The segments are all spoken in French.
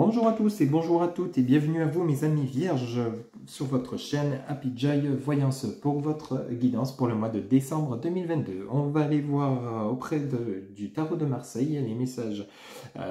Bonjour à tous et bonjour à toutes et bienvenue à vous mes amis vierges sur votre chaîne Happy Joy Voyance pour votre guidance pour le mois de décembre 2022. On va aller voir auprès du tarot de Marseille les messages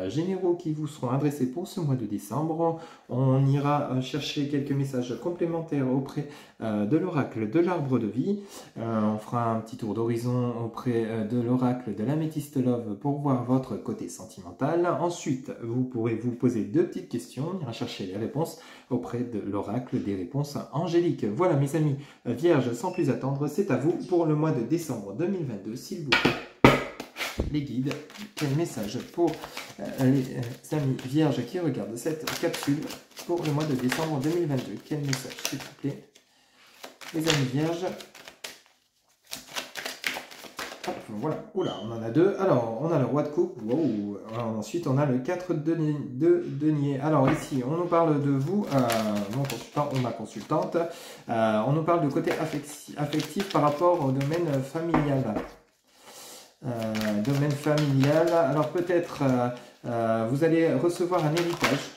généraux qui vous seront adressés pour ce mois de décembre. On ira chercher quelques messages complémentaires auprès de l'oracle de l'arbre de vie. On fera un petit tour d'horizon auprès de l'oracle de l'améthyste love pour voir votre côté sentimental. Ensuite, vous pourrez vous poser deux petites questions. On ira chercher les réponses auprès de l'oracle des réponses angéliques. Voilà mes amis vierges, sans plus attendre, c'est à vous pour le mois de décembre 2022, s'il vous plaît. Les guides, quel message pour les amis vierges qui regardent cette capsule pour le mois de décembre 2022. Quel message, s'il vous plaît, les amis vierges. Hop, voilà, oula, on en a deux. Alors, on a le roi de coupe. Wow. Alors, ensuite, on a le 4 de denier. Alors, ici, on nous parle de vous, mon consultant ou ma consultante. On nous parle de côté affectif par rapport au domaine familial. Domaine familial. Alors, peut-être, vous allez recevoir un héritage.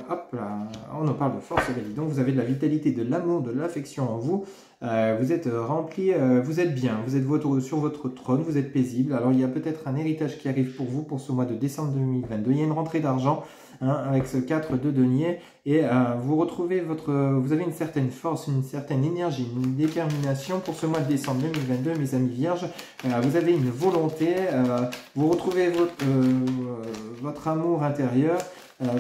Hop là, on nous parle de force de la vie. Donc, vous avez de la vitalité, de l'amour, de l'affection en vous. Vous êtes rempli, vous êtes bien, vous êtes sur votre trône, vous êtes paisible. Alors il y a peut-être un héritage qui arrive pour vous pour ce mois de décembre 2022. Il y a une rentrée d'argent avec ce 4 de denier et vous retrouvez vous avez une certaine force, une certaine énergie, une détermination pour ce mois de décembre 2022, mes amis vierges. Vous avez une volonté, vous retrouvez votre amour intérieur.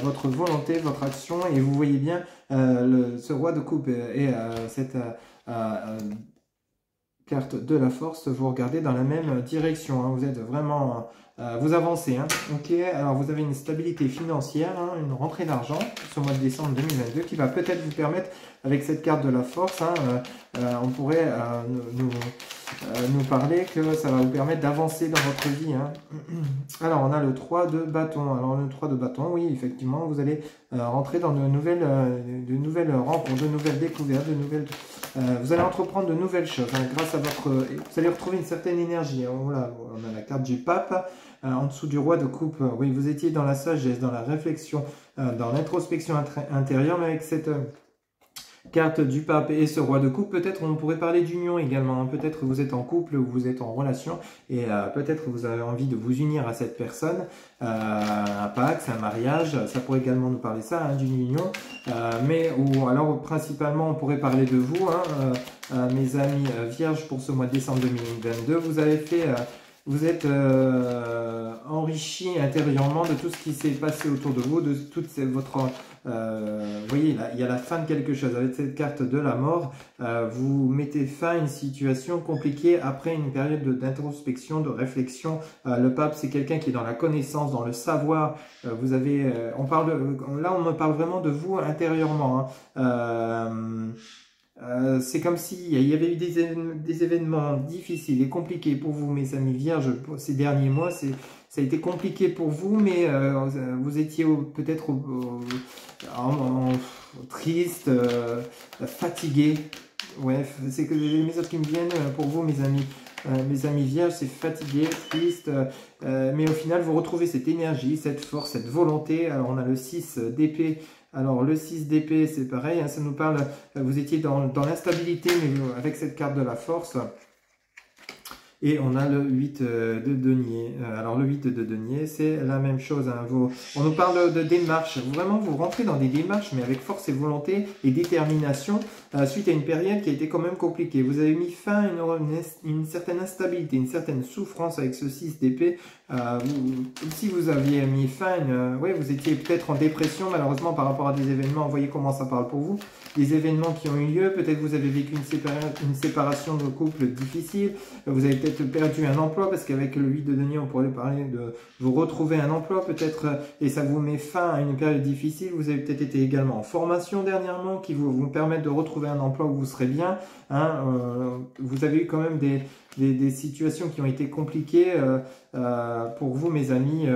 Votre volonté, votre action, et vous voyez bien ce roi de coupe et cette carte de la force, vous regardez dans la même direction, hein. Vous êtes vraiment, vous avancez, hein. Ok, alors vous avez une stabilité financière, hein, une rentrée d'argent ce mois de décembre 2022 qui va peut-être vous permettre, avec cette carte de la force, hein, on pourrait nous parler que ça va vous permettre d'avancer dans votre vie, hein. Alors on a le 3 de bâton. Alors le 3 de bâton, oui, effectivement, vous allez rentrer dans de nouvelles rencontres, de nouvelles découvertes, vous allez entreprendre de nouvelles choses, hein, grâce à vous allez retrouver une certaine énergie, hein. Voilà, on a la carte du pape en dessous du roi de coupe. Oui, vous étiez dans la sagesse, dans la réflexion, dans l'introspection intérieure, mais avec cette carte du pape et ce roi de coupe, peut-être on pourrait parler d'union également, hein. Peut-être vous êtes en couple ou vous êtes en relation et peut-être vous avez envie de vous unir à cette personne, un pacte, un mariage, ça pourrait également nous parler ça, hein, d'une union, ou alors principalement on pourrait parler de vous, hein, mes amis vierges, pour ce mois de décembre 2022, vous êtes enrichi intérieurement de tout ce qui s'est passé autour de vous, de toute votre... vous voyez, là, il y a la fin de quelque chose. Avec cette carte de la mort, vous mettez fin à une situation compliquée après une période d'introspection, de réflexion. Le pape, c'est quelqu'un qui est dans la connaissance, dans le savoir. Vous avez, là, on me parle vraiment de vous intérieurement, hein. C'est comme s'il y avait eu des événements difficiles et compliqués pour vous, mes amis vierges, ces derniers mois. Ça a été compliqué pour vous, mais vous étiez peut-être triste, fatigué. Ouais, c'est que les messages qui me viennent pour vous, mes amis vierges, c'est fatigué, triste, mais au final, vous retrouvez cette énergie, cette force, cette volonté. Alors, on a le 6 d'épée. Alors, le 6 d'épée, c'est pareil, hein, ça nous parle, vous étiez dans l'instabilité, mais avec cette carte de la force. Et on a le 8 de denier. Alors, le 8 de denier, c'est la même chose, hein. On nous parle de démarches. Vraiment, vous rentrez dans des démarches, mais avec force et volonté et détermination, suite à une période qui a été quand même compliquée. Vous avez mis fin à une certaine instabilité, une certaine souffrance avec ce 6 d'épée. Si vous aviez mis fin, ouais, vous étiez peut-être en dépression, malheureusement, par rapport à des événements. Vous voyez comment ça parle pour vous. Des événements qui ont eu lieu. Peut-être vous avez vécu une séparation de couple difficile. Vous avez peut-être perdu un emploi, parce qu'avec le 8 de denier, on pourrait parler de vous retrouver un emploi, peut-être, et ça vous met fin à une période difficile. Vous avez peut-être été également en formation dernièrement, qui vous permettent de retrouver un emploi où vous serez bien, hein. Vous avez eu quand même des situations qui ont été compliquées pour vous, mes amis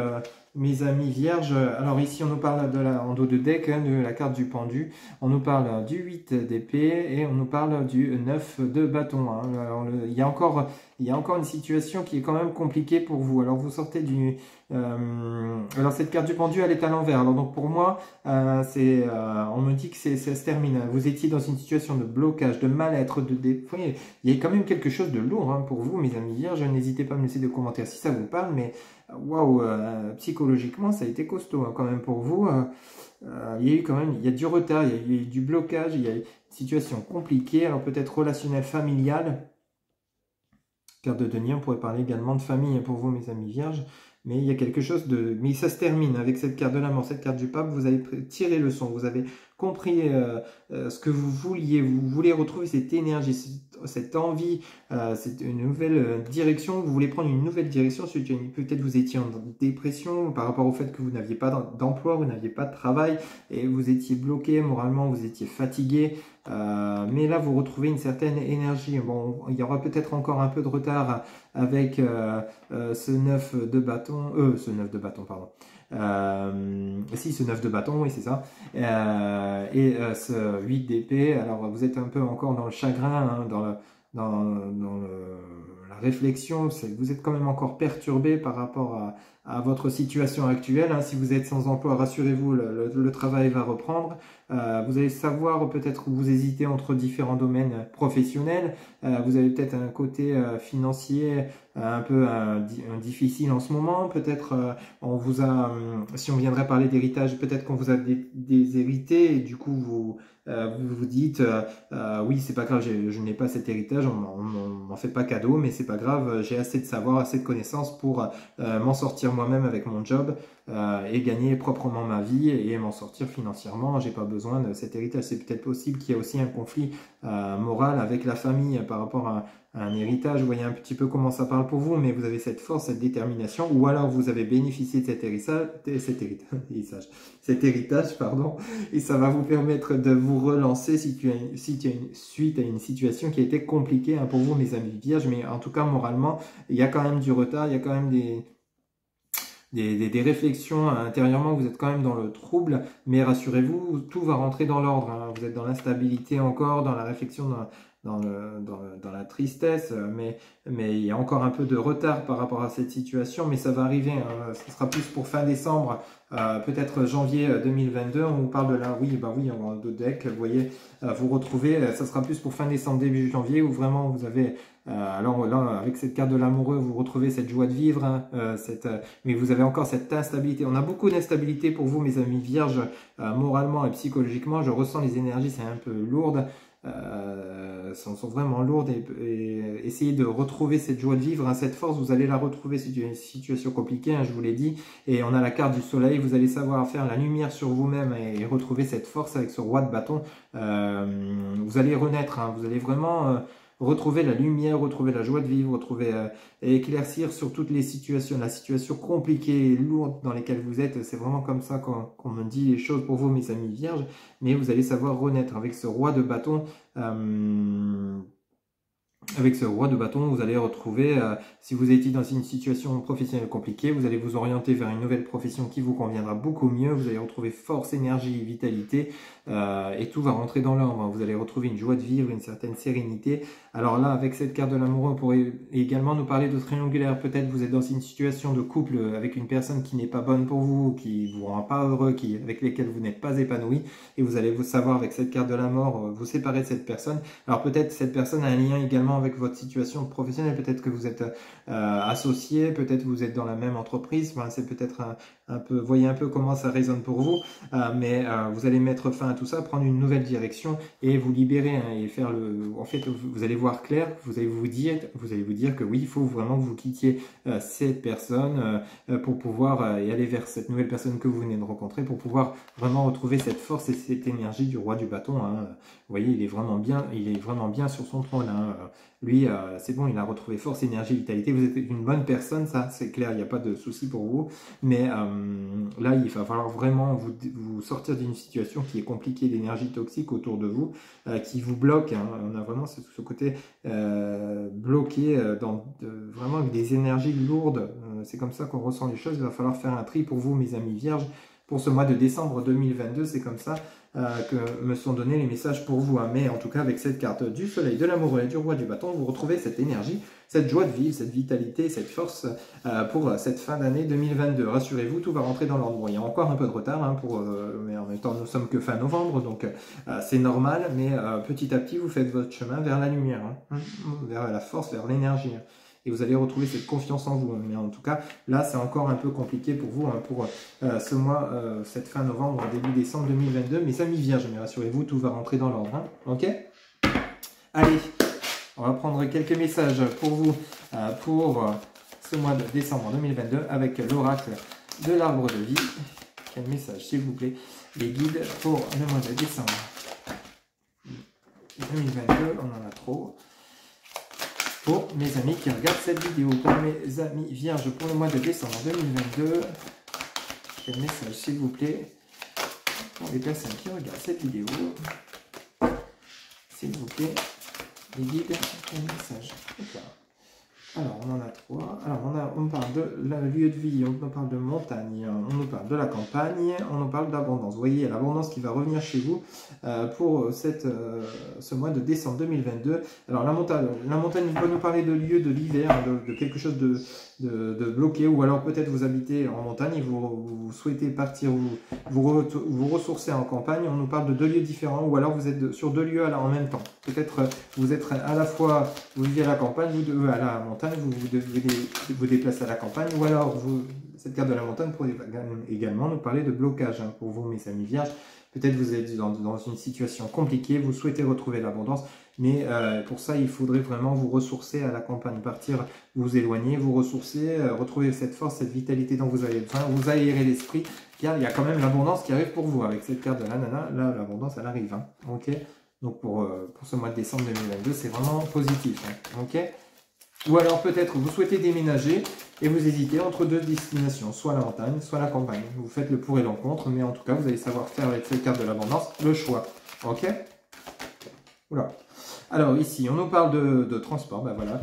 vierges. Alors ici, on nous parle en dos de deck, hein, de la carte du pendu. On nous parle du 8 d'épée et on nous parle du 9 de bâton, hein. Alors, il y a encore il y a encore une situation qui est quand même compliquée pour vous. Alors vous sortez du... alors cette carte du pendu, elle est à l'envers. Alors donc pour moi, on me dit que ça se termine. Vous étiez dans une situation de blocage, de mal-être, il y a quand même quelque chose de lourd hein, pour vous, mes amis vierges. N'hésitez pas à me laisser des commentaires si ça vous parle, mais waouh, psychologiquement, ça a été costaud hein, quand même pour vous. Il y a eu quand même, il y a du retard, il y a eu du blocage, il y a une situation compliquée, alors peut-être relationnelle, familiale. Carte de denier, on pourrait parler également de famille pour vous, mes amis vierges. Mais il y a quelque chose de... Mais ça se termine avec cette carte de la mort, cette carte du pape. Vous avez tiré le son, vous avez compris ce que vous vouliez. Vous voulez retrouver cette énergie, cette envie, c'est une nouvelle direction. Vous voulez prendre une nouvelle direction. Peut-être vous étiez en dépression par rapport au fait que vous n'aviez pas d'emploi, vous n'aviez pas de travail et vous étiez bloqué moralement, vous étiez fatigué. Mais là, vous retrouvez une certaine énergie. Bon, il y aura peut-être encore un peu de retard avec ce 9 de bâton, ce 9 de bâton, pardon. Si, ce 9 de bâton, oui, c'est ça. Et ce 8 d'épée. Alors, vous êtes un peu encore dans le chagrin, hein, la réflexion. Vous êtes quand même encore perturbé par rapport à votre situation actuelle. Hein. Si vous êtes sans emploi, rassurez-vous, le travail va reprendre. Vous allez savoir peut-être où vous hésitez entre différents domaines professionnels. Vous avez peut-être un côté financier un peu difficile en ce moment. Peut-être on vous a, si on viendrait parler d'héritage, peut-être qu'on vous a déshérité et du coup vous vous dites oui, c'est pas grave, je n'ai pas cet héritage, on m'en fait pas cadeau, mais c'est pas grave, j'ai assez de savoir, assez de connaissances pour m'en sortir moi-même avec mon job et gagner proprement ma vie et m'en sortir financièrement. J'ai pas besoin de cet héritage. C'est peut-être possible qu'il y ait aussi un conflit moral avec la famille par rapport à un héritage. Vous voyez un petit peu comment ça parle pour vous, mais vous avez cette force, cette détermination, ou alors vous avez bénéficié de cet héritage, pardon, et ça va vous permettre de vous relancer suite à une situation qui a été compliquée hein, pour vous, mes amis vierges, mais en tout cas, moralement, il y a quand même du retard, il y a quand même des réflexions intérieurement, vous êtes quand même dans le trouble, mais rassurez-vous, tout va rentrer dans l'ordre. Hein. Vous êtes dans l'instabilité encore, dans la réflexion, dans la tristesse, mais il y a encore un peu de retard par rapport à cette situation, mais ça va arriver. Hein. Ce sera plus pour fin décembre, peut-être janvier 2022. On vous parle de là, oui, bah oui, en deux decks, vous voyez, vous retrouvez, ça sera plus pour fin décembre, début janvier, où vraiment vous avez... alors là, avec cette carte de l'amoureux, vous retrouvez cette joie de vivre, hein, mais vous avez encore cette instabilité. On a beaucoup d'instabilité pour vous, mes amis vierges, moralement et psychologiquement. Je ressens les énergies, c'est un peu lourde. Sont vraiment lourdes et essayez de retrouver cette joie de vivre, hein, cette force, vous allez la retrouver. C'est une situation compliquée, hein, je vous l'ai dit, et on a la carte du soleil, vous allez savoir faire la lumière sur vous-même et retrouver cette force avec ce roi de bâton. Vous allez renaître, hein, vous allez vraiment retrouver la lumière, retrouver la joie de vivre, retrouver et éclaircir sur toutes les situations, la situation compliquée et lourde dans lesquelles vous êtes. C'est vraiment comme ça qu'on me dit les choses pour vous, mes amis vierges, mais vous allez savoir renaître avec ce roi de bâton. Avec ce roi de bâton, vous allez retrouver, si vous étiez dans une situation professionnelle compliquée, vous allez vous orienter vers une nouvelle profession qui vous conviendra beaucoup mieux. Vous allez retrouver force, énergie, vitalité, et tout va rentrer dans l'ordre. Vous allez retrouver une joie de vivre, une certaine sérénité. Alors là, avec cette carte de l'amoureux, on pourrait également nous parler de triangulaire. Peut-être vous êtes dans une situation de couple avec une personne qui n'est pas bonne pour vous, qui vous rend pas heureux, avec lesquelles vous n'êtes pas épanoui, et vous allez vous savoir avec cette carte de la mort vous séparer de cette personne. Alors peut-être cette personne a un lien également avec votre situation professionnelle, peut-être que vous êtes associé, peut-être vous êtes dans la même entreprise, enfin, c'est peut-être un peu, voyez un peu comment ça résonne pour vous, mais vous allez mettre fin à tout ça, prendre une nouvelle direction et vous libérer, hein, et faire en fait, vous allez voir clair, vous allez vous dire que oui, il faut vraiment que vous quittiez cette personne pour pouvoir et aller vers cette nouvelle personne que vous venez de rencontrer, pour pouvoir vraiment retrouver cette force et cette énergie du roi du bâton. Hein. Vous voyez, il est vraiment bien sur son trône. Hein. Lui, c'est bon, il a retrouvé force, énergie, vitalité. Vous êtes une bonne personne, ça, c'est clair, il n'y a pas de souci pour vous. Mais là, il va falloir vraiment vous sortir d'une situation qui est compliquée, d'énergie toxique autour de vous, qui vous bloque. Hein. On a vraiment ce côté bloqué, vraiment avec des énergies lourdes. C'est comme ça qu'on ressent les choses. Il va falloir faire un tri pour vous, mes amis vierges. Pour ce mois de décembre 2022, c'est comme ça. que me sont donnés les messages pour vous. Hein. Mais en tout cas, avec cette carte du soleil, de l'amoureux et du roi du bâton, vous retrouvez cette énergie, cette joie de vivre, cette vitalité, cette force pour cette fin d'année 2022. Rassurez-vous, tout va rentrer dans l'ordre. Bon, il y a encore un peu de retard, hein, mais en même temps, nous sommes que fin novembre, donc c'est normal, mais petit à petit, vous faites votre chemin vers la lumière, hein, vers la force, vers l'énergie. Hein. Et vous allez retrouver cette confiance en vous. Mais en tout cas, là, c'est encore un peu compliqué pour vous, hein, pour ce mois, cette fin novembre, début décembre 2022. Mais amis vierges, mais rassurez-vous, tout va rentrer dans l'ordre. Hein, ok? Allez, on va prendre quelques messages pour vous, pour ce mois de décembre 2022, avec l'oracle de l'arbre de vie. Quel message, s'il vous plaît, les guides pour le mois de décembre 2022, on en a trop. Pour mes amis qui regardent cette vidéo, pour mes amis vierges pour le mois de décembre 2022, quel message s'il vous plaît pour les personnes qui regardent cette vidéo, s'il vous plaît, les guides, quel message. Alors on en a trois, alors on parle de lieu de vie, on nous parle de montagne, on nous parle de la campagne, on nous parle d'abondance. Vous voyez, il y a l'abondance qui va revenir chez vous pour ce mois de décembre 2022. Alors la montagne peut nous parler de lieu de l'hiver, de quelque chose de bloqué, ou alors peut-être vous habitez en montagne et vous souhaitez partir, vous ressourcer en campagne. On nous parle de deux lieux différents, ou alors vous êtes sur deux lieux en même temps. Peut-être vous êtes à la fois, vous vivez à la campagne, à la montagne, vous devez vous déplacer à la campagne, ou alors cette carte de la montagne pourrait également nous parler de blocage, hein, pour vous mes amis vierges. Peut-être vous êtes dans une situation compliquée, vous souhaitez retrouver l'abondance, mais pour ça il faudrait vraiment vous ressourcer à la campagne, partir, vous éloigner, vous ressourcer, retrouver cette force, cette vitalité dont vous avez besoin, vous aérer l'esprit, car il y a quand même l'abondance qui arrive pour vous avec cette carte de la nana. Là l'abondance elle arrive, hein, ok. Donc pour ce mois de décembre 2022 c'est vraiment positif, hein, ok. Ou alors peut-être vous souhaitez déménager et vous hésitez entre deux destinations, soit la montagne, soit la campagne. Vous faites le pour et le contre, mais en tout cas, vous allez savoir faire avec cette carte de l'abondance le choix. Ok? Oula. Alors ici, on nous parle de transport, ben voilà.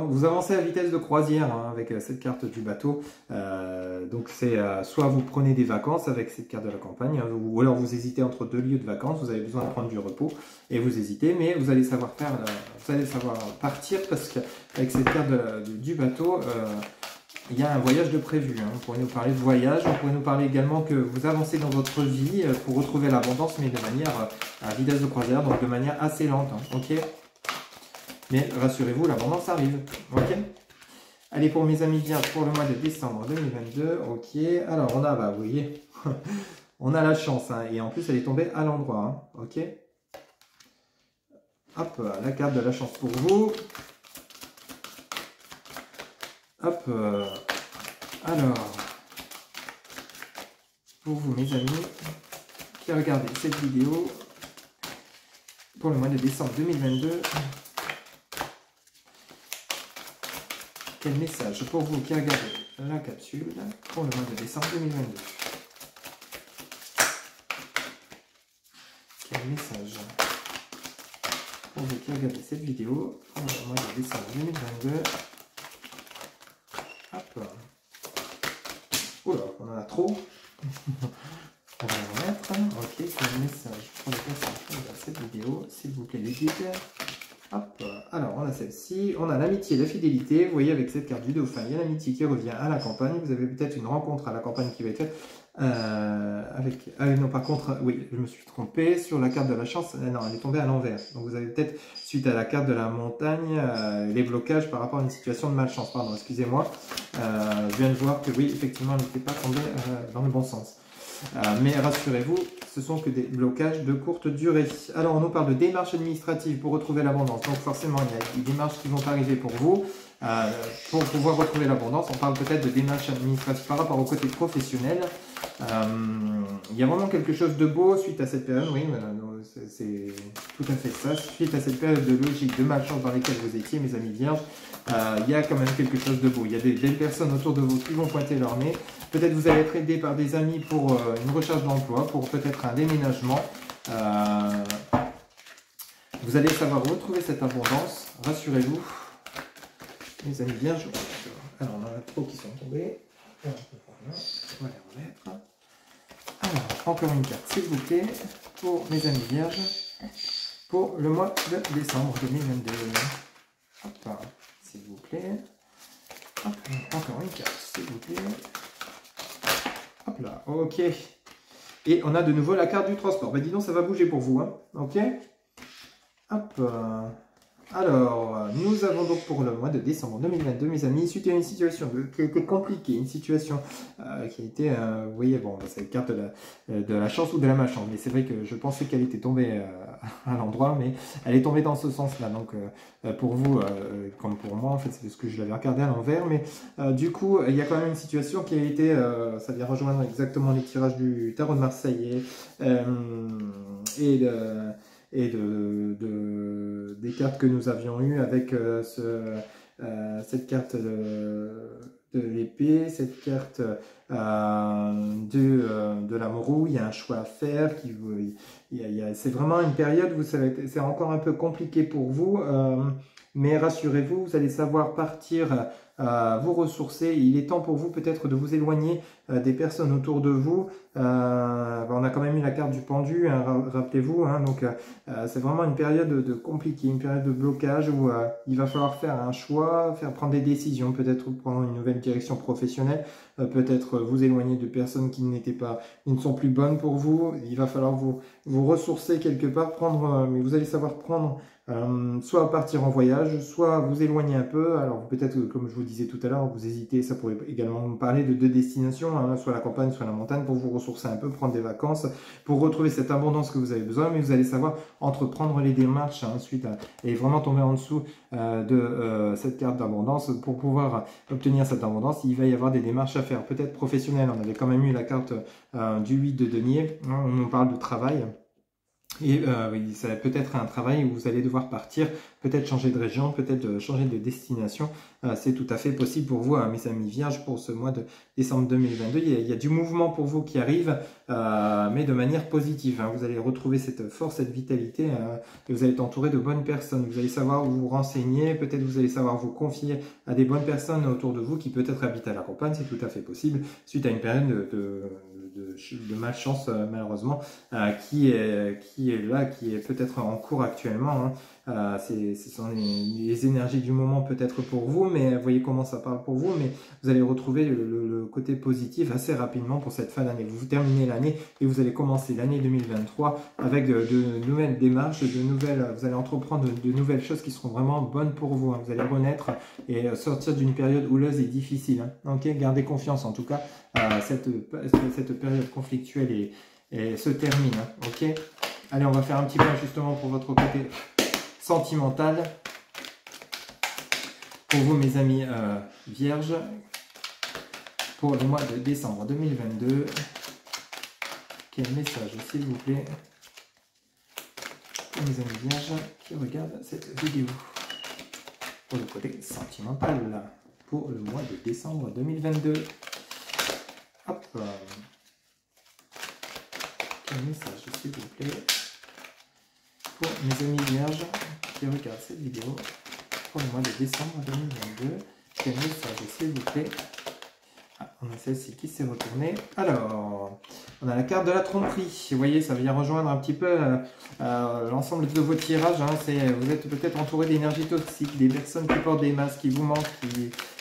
Vous avancez à vitesse de croisière, hein, avec cette carte du bateau. Donc c'est soit vous prenez des vacances avec cette carte de la campagne, hein, ou alors vous hésitez entre deux lieux de vacances, vous avez besoin de prendre du repos et vous hésitez, mais vous allez savoir faire, vous allez savoir partir, parce qu'avec cette carte du bateau, il y a un voyage de prévu, hein. On pourrait nous parler de voyage, on pourrait nous parler également que vous avancez dans votre vie pour retrouver l'abondance, mais de manière à vitesse de croisière, donc de manière assez lente, hein, ok. Mais rassurez-vous, l'abondance arrive, ok. Allez, pour mes amis vierges, pour le mois de décembre 2022, ok. Alors, on a, bah, vous voyez, on a la chance, hein, et en plus, elle est tombée à l'endroit, hein, ok. Hop, la carte de la chance pour vous. Hop, alors, pour vous mes amis qui regardez cette vidéo pour le mois de décembre 2022, quel message pour vous qui regardez la capsule pour le mois de décembre 2022? Quel message pour vous qui regardez cette vidéo pour le mois de décembre 2022? Hop. Oula, on en a trop. On va le remettre. Ok, quel message pour les personnes qui regardent cette vidéo, s'il vous plaît, les guides. Hop. Alors, on a celle-ci. On a l'amitié, la fidélité. Vous voyez, avec cette carte du dauphin, il y a l'amitié qui revient à la campagne. Vous avez peut-être une rencontre à la campagne qui va être faite. Non, par contre, oui, je me suis trompé. Sur la carte de la chance, non, elle est tombée à l'envers. Donc, vous avez peut-être, suite à la carte de la montagne, les blocages par rapport à une situation de malchance. Pardon, excusez-moi. Je viens de voir que oui, effectivement, elle n'était pas tombée dans le bon sens. Mais rassurez-vous, ce sont que des blocages de courte durée. Alors, on nous parle de démarches administratives pour retrouver l'abondance. Donc, forcément, il y a des démarches qui vont arriver pour vous. Pour pouvoir retrouver l'abondance, on parle peut-être de démarches administratives par rapport au côté professionnel. Il y a vraiment quelque chose de beau suite à cette période, oui, c'est tout à fait ça. Suite à cette période de logique, de malchance dans lesquelles vous étiez, mes amis vierges, il y a quand même quelque chose de beau. Il y a des belles personnes autour de vous qui vont pointer leur nez. Peut-être vous allez être aidé par des amis pour une recherche d'emploi, pour peut-être un déménagement. Vous allez savoir retrouver cette abondance, rassurez-vous. Mes amis vierges, alors on en a trop qui sont tombés. On va les remettre. Alors, encore une carte, s'il vous plaît, pour mes amis vierges, pour le mois de décembre 2022. Hop, s'il vous plaît. Hop, encore une carte, s'il vous plaît. Hop là, ok. Et on a de nouveau la carte du transport. Ben dis donc, ça va bouger pour vous, hein. Ok. Hop. Alors, nous avons donc pour le mois de décembre 2022, mes amis, suite à une situation qui était compliquée, une situation qui a été, vous voyez, bon, c'est la carte de la chance ou de la malchance, mais c'est vrai que je pensais qu'elle était tombée à l'endroit, mais elle est tombée dans ce sens-là, donc pour vous, comme pour moi, en fait, c'est parce que je l'avais regardé à l'envers, mais du coup, il y a quand même une situation qui a été, ça vient rejoindre exactement les tirages du tarot de Marseille et des cartes que nous avions eues avec cette carte de l'épée, cette carte de l'amour, il y a un choix à faire, c'est vraiment une période, vous savez, c'est encore un peu compliqué pour vous, mais rassurez-vous, vous allez savoir partir, vous ressourcer. Il est temps pour vous peut-être de vous éloigner des personnes autour de vous. On a quand même eu la carte du pendu, hein, rappelez-vous, hein, donc c'est vraiment une période de compliquée, une période de blocage où il va falloir faire un choix, prendre des décisions, peut-être prendre une nouvelle direction professionnelle, peut-être vous éloigner de personnes qui ne sont plus bonnes pour vous. Il va falloir vous ressourcer quelque part, mais vous allez savoir prendre soit partir en voyage, soit vous éloigner un peu. Alors peut-être, comme je vous disais tout à l'heure, vous hésitez, ça pourrait également me parler de deux destinations, hein, soit la campagne, soit la montagne, pour vous ressourcer un peu, prendre des vacances, pour retrouver cette abondance que vous avez besoin, mais vous allez savoir entreprendre les démarches ensuite et vraiment tomber en dessous de cette carte d'abondance. Pour pouvoir obtenir cette abondance, il va y avoir des démarches à faire, peut-être professionnelles. On avait quand même eu la carte du 8 de denier, hein, on parle de travail. Et oui, ça peut être un travail où vous allez devoir partir, peut-être changer de région, peut-être changer de destination. C'est tout à fait possible pour vous, mes amis vierges, pour ce mois de décembre 2022. Il y a du mouvement pour vous qui arrive, mais de manière positive. Hein. Vous allez retrouver cette force, cette vitalité, et vous allez être entouré de bonnes personnes. Vous allez savoir où vous renseigner, peut-être vous allez savoir vous confier à des bonnes personnes autour de vous qui peut-être habitent à la campagne, c'est tout à fait possible, suite à une période de malchance malheureusement qui est là, qui est peut-être en cours actuellement. Hein. Ce sont les énergies du moment peut-être pour vous, mais vous voyez comment ça parle pour vous, mais vous allez retrouver le côté positif assez rapidement pour cette fin d'année. Vous terminez l'année et vous allez commencer l'année 2023 avec de nouvelles démarches, vous allez entreprendre de nouvelles choses qui seront vraiment bonnes pour vous. Hein. Vous allez renaître et sortir d'une période houleuse et difficile. Hein. Ok, gardez confiance en tout cas. Cette période conflictuelle se termine. Hein. Ok. Allez, on va faire un petit point justement pour votre côté sentimental. Pour vous, mes amis vierges, pour le mois de décembre 2022. Quel message, s'il vous plaît, pour mes amis vierges qui regardent cette vidéo. Pour le côté sentimental, pour le mois de décembre 2022. Hop. Quel message, s'il vous plaît, pour mes amis vierges qui regardent cette vidéo pour le mois de décembre 2022. Quel message, s'il vous plaît. On a celle-ci qui s'est retournée. Alors, on a la carte de la tromperie. Vous voyez, ça vient rejoindre un petit peu l'ensemble de vos tirages. Hein. Vous êtes peut-être entouré d'énergie toxique, des personnes qui portent des masques, qui vous manquent,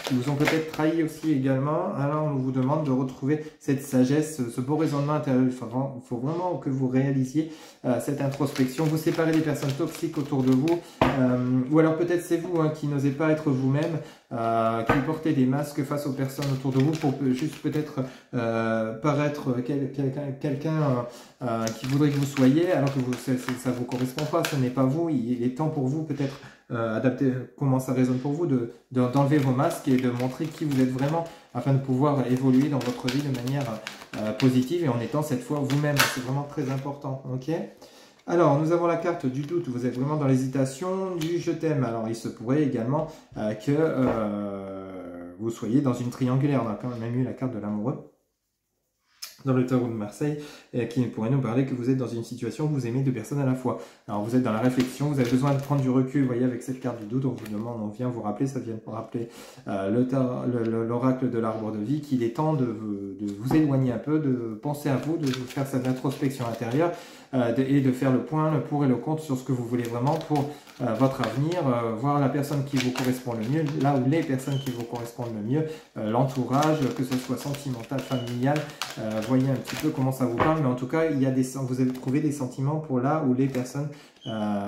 qui vous ont peut-être trahi aussi également. Alors, on vous demande de retrouver cette sagesse, ce beau raisonnement intérieur. Il faut vraiment que vous réalisiez cette introspection. Vous séparez des personnes toxiques autour de vous. Ou alors peut-être c'est vous qui n'osez pas être vous-même, qui portez des masques face aux personnes autour de vous pour juste peut-être paraître quelqu'un qui voudrait que vous soyez, alors que ça ne vous correspond pas, ce n'est pas vous. Il est temps pour vous peut-être adapter comment ça résonne pour vous, d'enlever vos masques et de montrer qui vous êtes vraiment afin de pouvoir évoluer dans votre vie de manière positive et en étant cette fois vous-même. C'est vraiment très important. Ok. Alors, nous avons la carte du doute, vous êtes vraiment dans l'hésitation, du je t'aime. Alors, il se pourrait également que vous soyez dans une triangulaire. On a quand même eu la carte de l'amoureux. dans le tarot de Marseille, qui pourrait nous parler que vous êtes dans une situation où vous aimez deux personnes à la fois. Alors vous êtes dans la réflexion, vous avez besoin de prendre du recul, vous voyez, avec cette carte du doute, on vous demande, on vient vous rappeler, ça vient pour rappeler l'oracle de l'arbre de vie, qu'il est temps de vous éloigner un peu, de penser à vous, de faire cette introspection intérieure, et de faire le point, le pour et le contre sur ce que vous voulez vraiment pour votre avenir, voir la personne qui vous correspond le mieux, là où les personnes qui vous correspondent le mieux, l'entourage, que ce soit sentimental, familial, voyez un petit peu comment ça vous parle, mais en tout cas, vous avez trouvé des sentiments pour là où les personnes,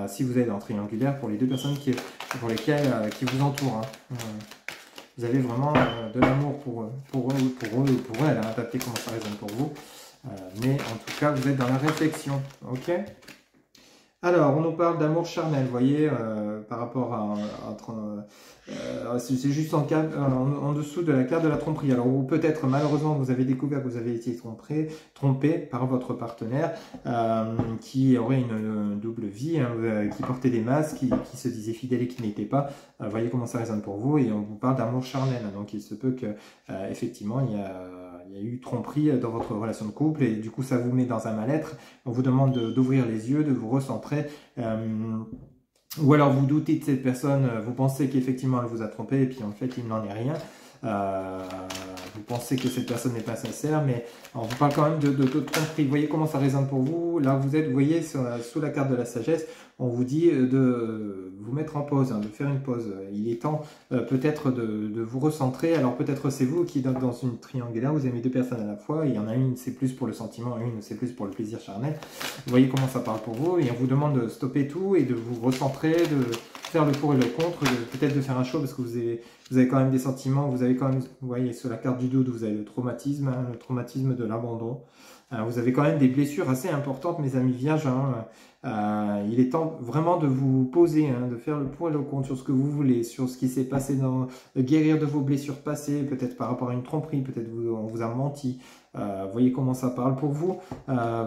si vous êtes en triangulaire, pour les deux personnes qui vous entourent. Hein. Vous avez vraiment de l'amour pour eux ou pour elles, hein, adaptez comment ça résonne pour vous. Mais en tout cas, vous êtes dans la réflexion, ok? Alors, on nous parle d'amour charnel, vous voyez, par rapport à c'est juste en dessous de la carte de la tromperie. Alors, ou peut-être, malheureusement, vous avez découvert que vous avez été trompé par votre partenaire qui aurait une double vie, hein, qui portait des masques, qui se disait fidèle et qui n'était pas. Voyez comment ça résonne pour vous, et on vous parle d'amour charnel. Hein, donc, il se peut que, effectivement, il y a eu tromperie dans votre relation de couple, et du coup, ça vous met dans un mal-être. On vous demande d'ouvrir les yeux, de vous recentrer. Ou alors vous doutez de cette personne, vous pensez qu'effectivement elle vous a trompé et puis en fait il n'en est rien. Vous pensez que cette personne n'est pas sincère, mais on vous parle quand même de tromperie. Vous voyez comment ça résonne pour vous. Là vous êtes, vous voyez, sous la carte de la sagesse, on vous dit de vous mettre en pause, hein, de faire une pause. Il est temps peut-être de vous recentrer. Alors peut-être c'est vous qui êtes dans une triangulaire, vous aimez deux personnes à la fois, il y en a une c'est plus pour le sentiment, une c'est plus pour le plaisir charnel. Vous voyez comment ça parle pour vous, et on vous demande de stopper tout et de vous recentrer, de faire le pour et le contre, peut-être de faire un choix parce que vous avez quand même des sentiments, vous avez quand même, vous voyez sur la carte du doute, vous avez le traumatisme, hein, le traumatisme de l'abandon. Vous avez quand même des blessures assez importantes, mes amis vierges. Hein. Il est temps vraiment de vous poser, hein, de faire le pour et le contre sur ce que vous voulez, sur ce qui s'est passé, guérir de vos blessures passées, peut-être par rapport à une tromperie, peut-être on vous a menti. Voyez comment ça parle pour vous.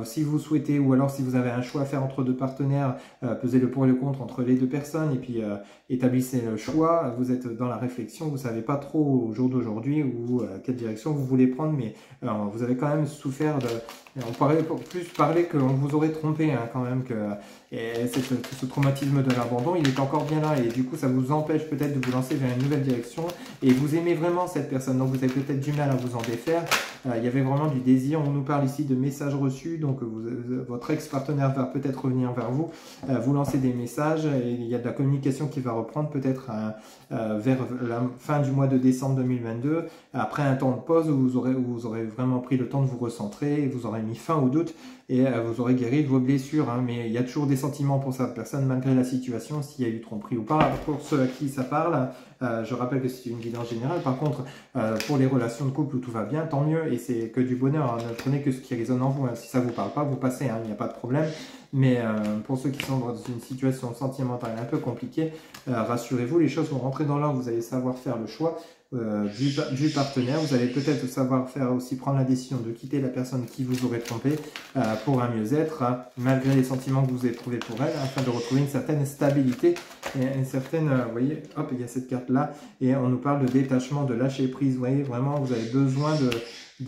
Si vous souhaitez, ou alors si vous avez un choix à faire entre deux partenaires, pesez le pour et le contre entre les deux personnes, et puis établissez le choix. Vous êtes dans la réflexion, vous ne savez pas trop au jour d'aujourd'hui ou quelle direction vous voulez prendre, mais vous avez quand même souffert de... On pourrait plus parler qu'on vous aurait trompé, hein, quand même, que ce traumatisme de l'abandon, il est encore bien là, et du coup ça vous empêche peut-être de vous lancer vers une nouvelle direction, et vous aimez vraiment cette personne, donc vous avez peut-être du mal à vous en défaire. Il y avait vraiment du désir. On nous parle ici de messages reçus, donc votre ex-partenaire va peut-être revenir vers vous, vous lancer des messages, et il y a de la communication qui va reprendre peut-être vers la fin du mois de décembre 2022, après un temps de pause où vous aurez vraiment pris le temps de vous recentrer, vous aurez mis fin au doute, et vous aurez guéri de vos blessures, hein, mais il y a toujours des sentiments pour cette personne malgré la situation, s'il y a eu tromperie ou pas. Pour ceux à qui ça parle, je rappelle que c'est une guidance générale. Par contre, pour les relations de couple où tout va bien, tant mieux, et c'est que du bonheur, hein. Ne prenez que ce qui résonne en vous, hein. Si ça vous parle pas, vous passez, hein, il n'y a pas de problème. Mais pour ceux qui sont dans une situation sentimentale un peu compliquée, rassurez-vous, les choses vont rentrer dans l'ordre, vous allez savoir faire le choix du partenaire. Vous allez peut-être savoir faire aussi, prendre la décision de quitter la personne qui vous aurait trompé pour un mieux-être, hein, malgré les sentiments que vous éprouvez pour elle, afin de retrouver une certaine stabilité et une certaine, vous voyez, hop, il y a cette carte là, et on nous parle de détachement, de lâcher prise. Vous voyez, vraiment vous avez besoin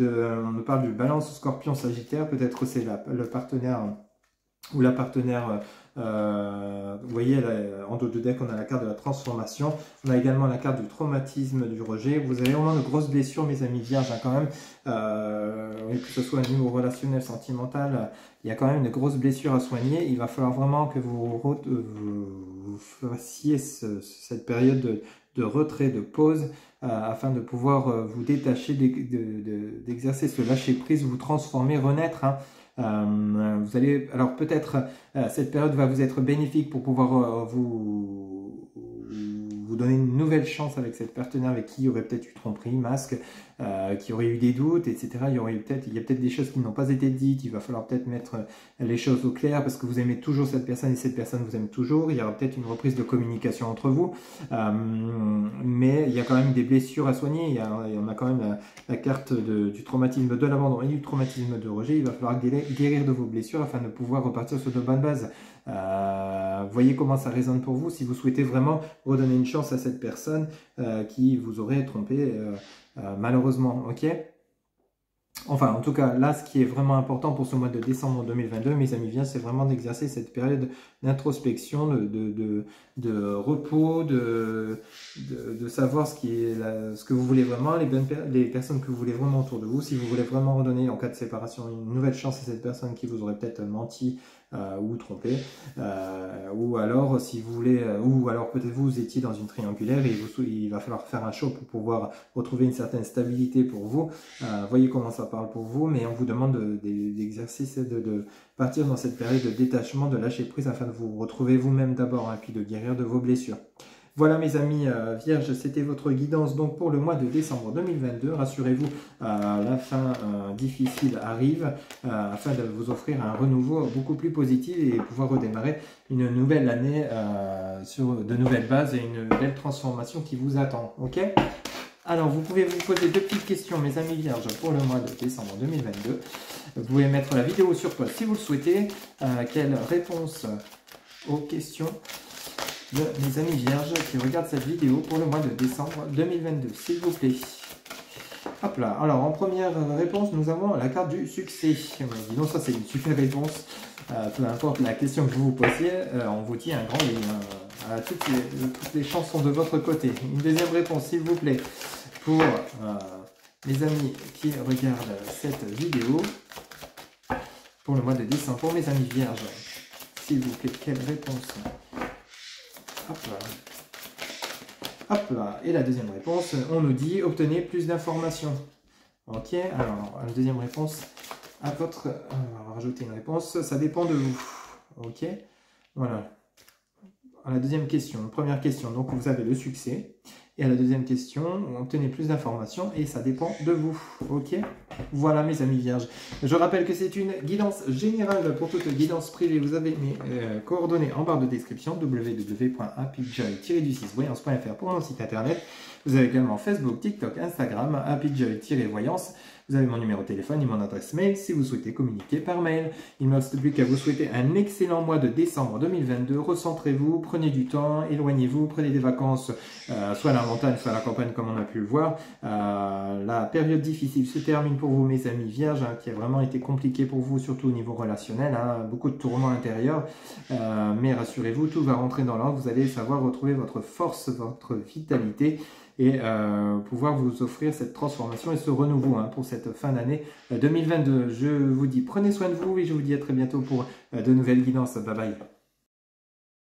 on nous parle du balance scorpion sagittaire, peut-être c'est le partenaire ou la partenaire. Vous voyez, en dos de deck, on a la carte de la transformation. On a également la carte du traumatisme, du rejet. Vous avez vraiment de grosses blessures, mes amis vierges, hein, quand même. Que ce soit au niveau relationnel, sentimental, il y a quand même une grosse blessure à soigner. Il va falloir vraiment que vous fassiez cette période de retrait, de pause, afin de pouvoir vous détacher, d'exercer ce lâcher-prise, vous transformer, renaître, hein. Vous allez, alors peut-être cette période va vous être bénéfique pour pouvoir vous donner une nouvelle chance avec cette partenaire avec qui il y aurait peut-être eu tromperie, masque, qui aurait eu des doutes, etc. Il y a peut-être des choses qui n'ont pas été dites. Il va falloir peut-être mettre les choses au clair parce que vous aimez toujours cette personne et cette personne vous aime toujours. Il y aura peut-être une reprise de communication entre vous, mais il y a quand même des blessures à soigner. On a quand même la carte du traumatisme de l'abandon et du traumatisme de rejet. Il va falloir guérir de vos blessures afin de pouvoir repartir sur de bonnes bases. Voyez comment ça résonne pour vous si vous souhaitez vraiment redonner une chance à cette personne qui vous aurait trompé malheureusement, ok. Enfin, en tout cas, là, ce qui est vraiment important pour ce mois de décembre 2022, mes amis Vierges, c'est vraiment d'exercer cette période d'introspection, de repos, de savoir ce que vous voulez vraiment, les personnes que vous voulez vraiment autour de vous. Si vous voulez vraiment redonner, en cas de séparation, une nouvelle chance à cette personne qui vous aurait peut-être menti ou trompé, ou alors si vous voulez, ou alors peut-être vous étiez dans une triangulaire et il va falloir faire un show pour pouvoir retrouver une certaine stabilité pour vous. Voyez comment ça parle pour vous, mais on vous demande d'exercer, de partir dans cette période de détachement, de lâcher prise afin de vous retrouver vous-même d'abord, et puis de guérir de vos blessures. Voilà mes amis Vierges, c'était votre guidance donc pour le mois de décembre 2022. Rassurez-vous, la fin difficile arrive afin de vous offrir un renouveau beaucoup plus positif et pouvoir redémarrer une nouvelle année sur de nouvelles bases et une belle transformation qui vous attend. Ok ? Alors, vous pouvez vous poser deux petites questions, mes amis Vierges, pour le mois de décembre 2022. Vous pouvez mettre la vidéo sur pause si vous le souhaitez. Quelle réponse aux questions de mes amis Vierges qui regardent cette vidéo pour le mois de décembre 2022, s'il vous plaît. Hop là, alors en première réponse, nous avons la carte du succès. Dis donc, ça c'est une super réponse. Peu importe la question que vous vous posiez, on vous tient un grand livre. Toutes les chances sont de votre côté. Une deuxième réponse, s'il vous plaît, pour mes amis qui regardent cette vidéo pour le mois de décembre, pour mes amis Vierges. S'il vous plaît, quelle réponse? Hop là. Hop là. Et la deuxième réponse, on nous dit obtenez plus d'informations. Ok, alors la deuxième réponse à votre... On va rajouter une réponse, ça dépend de vous. Ok, voilà. À la deuxième question, première question, donc vous avez le succès. Et à la deuxième question, obtenez plus d'informations et ça dépend de vous. Ok, voilà mes amis Vierges. Je rappelle que c'est une guidance générale. Pour toute guidance privée, vous avez mes coordonnées en barre de description, www.happyjoy-voyance.fr pour mon site internet. Vous avez également Facebook, TikTok, Instagram, happyjoy-voyance. Vous avez mon numéro de téléphone et mon adresse mail si vous souhaitez communiquer par mail. Il ne me reste plus qu'à vous souhaiter un excellent mois de décembre 2022. Recentrez-vous, prenez du temps, éloignez-vous, prenez des vacances, soit à la montagne, soit à la campagne comme on a pu le voir. La période difficile se termine pour vous mes amis Vierges, qui a vraiment été compliquée pour vous, surtout au niveau relationnel. Beaucoup de tourments intérieurs, mais rassurez-vous, tout va rentrer dans l'ordre. Vous allez savoir retrouver votre force, votre vitalité et pouvoir vous offrir cette transformation et ce renouveau pour cette fin d'année 2022. Je vous dis prenez soin de vous et je vous dis à très bientôt pour de nouvelles guidances. Bye bye.